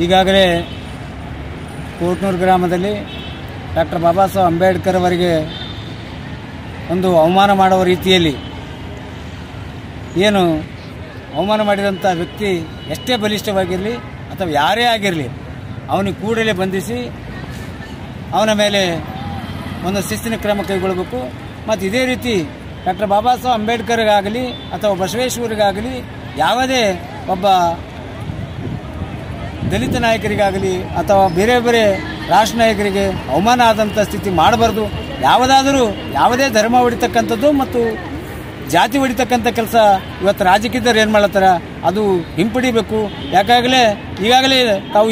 ಈಗಾಗಲೇ ಕೋಟ್ನೂರು ಗ್ರಾಮದಲ್ಲಿ ಡಾಕ್ಟರ್ ಬಾಬಾ ಸಾಹೇಬ್ ಅಂಬೇಡ್ಕರ್ ಅವರಿಗೆ ಒಂದು ಅವಮಾನ ಮಾಡುವ ರೀತಿಯಲ್ಲಿ ಏನು ಅವಮಾನ ಮಾಡಿದಂಥ ವ್ಯಕ್ತಿ ಎಷ್ಟೇ ಬಲಿಷ್ಠವಾಗಿರಲಿ ಅಥವಾ ಯಾರೇ ಆಗಿರಲಿ ಅವನಿಗೆ ಕೂಡಲೇ ಬಂಧಿಸಿ ಅವನ ಮೇಲೆ ಒಂದು ಶಿಸ್ತಿನ ಕ್ರಮ ಕೈಗೊಳ್ಳಬೇಕು. ಮತ್ತು ಇದೇ ರೀತಿ ಡಾಕ್ಟರ್ ಬಾಬಾ ಸಾಹೇಬ್ ಅಂಬೇಡ್ಕರ್ಗಾಗಲಿ ಅಥವಾ ಬಸವೇಶ್ವರಿಗಾಗಲಿ ಯಾವುದೇ ಒಬ್ಬ ದಲಿತ ನಾಯಕರಿಗಾಗಲಿ ಅಥವಾ ಬೇರೆ ಬೇರೆ ರಾಷ್ಟ್ರ ನಾಯಕರಿಗೆ ಅವಮಾನ ಆದಂಥ ಸ್ಥಿತಿ ಮಾಡಬಾರ್ದು. ಯಾವುದೇ ಧರ್ಮ ಹೊಡಿತಕ್ಕಂಥದ್ದು ಮತ್ತು ಜಾತಿ ಹೊಡಿತಕ್ಕಂಥ ಕೆಲಸ ಇವತ್ತು ರಾಜಕೀಯದವ್ರು ಏನು ಮಾಡ್ಲತ್ತಾರ ಅದು ಹಿಂಪಡಿಬೇಕು.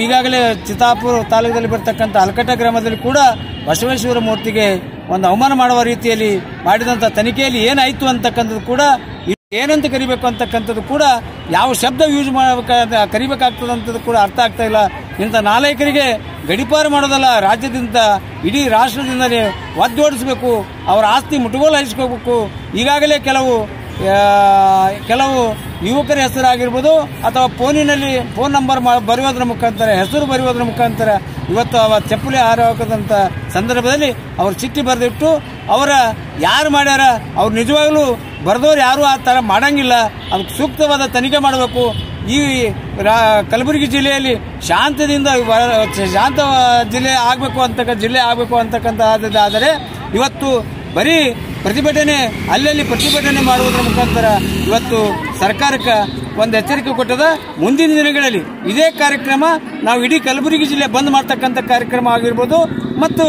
ಈಗಾಗಲೇ ಚಿತ್ತಾಪುರ ತಾಲೂಕಿನಲ್ಲಿ ಬರ್ತಕ್ಕಂಥ ಅಲ್ಕಟ್ಟ ಗ್ರಾಮದಲ್ಲಿ ಕೂಡ ಬಸವೇಶ್ವರ ಮೂರ್ತಿಗೆ ಒಂದು ಅವಮಾನ ಮಾಡುವ ರೀತಿಯಲ್ಲಿ ಮಾಡಿದಂಥ ತನಿಖೆಯಲ್ಲಿ ಏನಾಯಿತು ಅಂತಕ್ಕಂಥದ್ದು ಕೂಡ ಏನಂತ ಕರಿಬೇಕು ಅಂತಕ್ಕಂಥದ್ದು ಕೂಡ ಯಾವ ಶಬ್ದ ಯೂಸ್ ಕರಿಬೇಕಾಗ್ತದಂಥದ್ದು ಕೂಡ ಅರ್ಥ ಆಗ್ತಾ ಇಲ್ಲ. ಇಂಥ ನಾಯಕರಿಗೆ ಗಡಿಪಾರು ಮಾಡೋದಲ್ಲ, ರಾಜ್ಯದಿಂದ ಇಡೀ ರಾಷ್ಟ್ರದಿಂದಲೇ ಒದ್ದೋಡಿಸಬೇಕು, ಅವರ ಆಸ್ತಿ ಮುಟುಗೋಲು ಹರಿಸ್ಕೋಬೇಕು. ಈಗಾಗಲೇ ಕೆಲವು ಯುವಕರ ಹೆಸರಾಗಿರ್ಬೋದು ಅಥವಾ ಫೋನ್ ನಂಬರ್ ಬರೆಯೋದ್ರ ಮುಖಾಂತರ ಹೆಸರು ಬರೆಯೋದ್ರ ಮುಖಾಂತರ ಇವತ್ತು ಅವ ಚಪ್ಪಲಿ ಹಾರದಂಥ ಸಂದರ್ಭದಲ್ಲಿ ಅವ್ರು ಚಿಟ್ಟಿ ಬರೆದಿಟ್ಟು ಅವರ ಯಾರು ಮಾಡ್ಯಾರ ಅವ್ರು ನಿಜವಾಗ್ಲೂ ಬರೆದವ್ರು ಯಾರು ಆ ಥರ ಮಾಡಂಗಿಲ್ಲ. ಅದಕ್ಕೆ ಸೂಕ್ತವಾದ ತನಿಖೆ ಮಾಡಬೇಕು. ಈ ಕಲಬುರಗಿ ಜಿಲ್ಲೆಯಲ್ಲಿ ಶಾಂತ ಜಿಲ್ಲೆ ಆಗಬೇಕು ಅಂತಕ್ಕಂಥದ್ದಾದರೆ ಇವತ್ತು ಬರೀ ಪ್ರತಿಭಟನೆ ಅಲ್ಲಲ್ಲಿ ಪ್ರತಿಭಟನೆ ಮಾಡುವುದರ ಮುಖಾಂತರ ಇವತ್ತು ಸರ್ಕಾರಕ್ಕೆ ಒಂದು ಎಚ್ಚರಿಕೆ ಕೊಟ್ಟದ. ಮುಂದಿನ ದಿನಗಳಲ್ಲಿ ಇದೇ ಕಾರ್ಯಕ್ರಮ ನಾವು ಇಡೀ ಕಲಬುರಗಿ ಜಿಲ್ಲೆ ಬಂದ್ ಮಾಡ್ತಕ್ಕಂಥ ಕಾರ್ಯಕ್ರಮ ಆಗಿರ್ಬೋದು ಮತ್ತು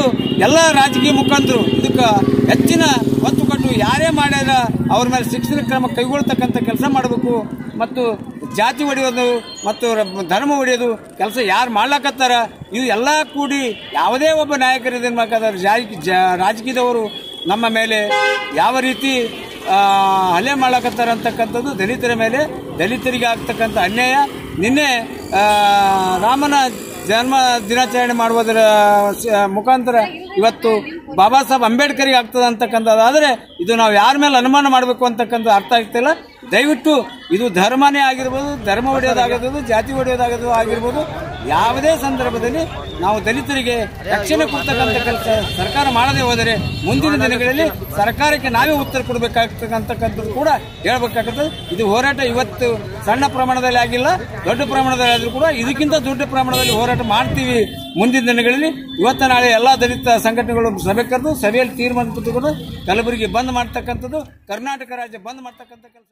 ಎಲ್ಲ ರಾಜಕೀಯ ಮುಖಂಡರು ಇದಕ್ಕೆ ಹೆಚ್ಚಿನ ಒತ್ತು ಕೊಟ್ಟು ಯಾರೇ ಮಾಡ್ಯಾರ ಅವ್ರ ಮೇಲೆ ಶಿಕ್ಷಣ ಕ್ರಮ ಕೈಗೊಳ್ತಕ್ಕಂಥ ಕೆಲಸ ಮಾಡಬೇಕು. ಮತ್ತು ಜಾತಿ ಹೊಡೆಯೋದು ಮತ್ತು ಧರ್ಮ ಹೊಡೆಯೋದು ಕೆಲಸ ಯಾರು ಮಾಡ್ಲಾಕತ್ತಾರ ಇದು ಎಲ್ಲ ಕೂಡಿ ಯಾವುದೇ ಒಬ್ಬ ನಾಯಕರಿದ್ದೇನು ಬೇಕಾದ್ರೆ ರಾಜಕೀಯದವರು ನಮ್ಮ ಮೇಲೆ ಯಾವ ರೀತಿ ಹಲ್ಲೆ ಮಾಡಕತ್ತಾರೆ ಅಂತಕ್ಕಂಥದ್ದು ದಲಿತರ ಮೇಲೆ ದಲಿತರಿಗೆ ಆಗ್ತಕ್ಕಂಥ ಅನ್ಯಾಯ. ನಿನ್ನೆ ರಾಮನ ಜನ್ಮ ದಿನಾಚರಣೆ ಮಾಡುವುದರ ಮುಖಾಂತರ ಇವತ್ತು ಬಾಬಾ ಸಾಹೇಬ್ ಅಂಬೇಡ್ಕರ್ಗೆ ಆಗ್ತದೆ ಅಂತಕ್ಕಂಥದ್ದಾದರೆ ಇದು ನಾವು ಯಾರ ಮೇಲೆ ಅನುಮಾನ ಮಾಡಬೇಕು ಅಂತಕ್ಕಂಥ ಅರ್ಥ ಆಗ್ತಿಲ್ಲ. ದಯವಿಟ್ಟು ಇದು ಧರ್ಮನೇ ಆಗಿರ್ಬೋದು, ಧರ್ಮ ಹೊಡೆಯೋದಾಗಿರ್ಬೋದು, ಜಾತಿ ಹೊಡೆಯೋದಾಗೋದು ಆಗಿರ್ಬೋದು, ಯಾವುದೇ ಸಂದರ್ಭದಲ್ಲಿ ನಾವು ದಲಿತರಿಗೆ ರಕ್ಷಣೆ ಕೊಡ್ತಕ್ಕಂಥ ಕೆಲಸ ಸರ್ಕಾರ ಮಾಡದೆ ಹೋದರೆ ಮುಂದಿನ ದಿನಗಳಲ್ಲಿ ಸರ್ಕಾರಕ್ಕೆ ನಾವೇ ಉತ್ತರ ಕೊಡಬೇಕಾಗ್ತಕ್ಕಂಥದ್ದು ಕೂಡ ಹೇಳಬೇಕಾಗ್ತದೆ. ಇದು ಹೋರಾಟ ಇವತ್ತು ಸಣ್ಣ ಪ್ರಮಾಣದಲ್ಲಿ ಆಗಿಲ್ಲ, ದೊಡ್ಡ ಪ್ರಮಾಣದಲ್ಲಿ ಆದರೂ ಕೂಡ ಇದಕ್ಕಿಂತ ದೊಡ್ಡ ಪ್ರಮಾಣದಲ್ಲಿ ಹೋರಾಟ ಮಾಡ್ತೀವಿ ಮುಂದಿನ ದಿನಗಳಲ್ಲಿ. ಇವತ್ತು ನಾಳೆ ಎಲ್ಲ ದಲಿತ ಸಂಘಟನೆಗಳು ಸಭೆ ಕರೆದು ಸಭೆಯಲ್ಲಿ ತೀರ್ಮಾನ ತೆಗೆದುಕೊಂಡು ಕಲಬುರಗಿ ಬಂದ್ ಮಾಡ್ತಕ್ಕಂಥದ್ದು, ಕರ್ನಾಟಕ ರಾಜ್ಯ ಬಂದ್ ಮಾಡ್ತಕ್ಕಂಥ ಕೆಲಸ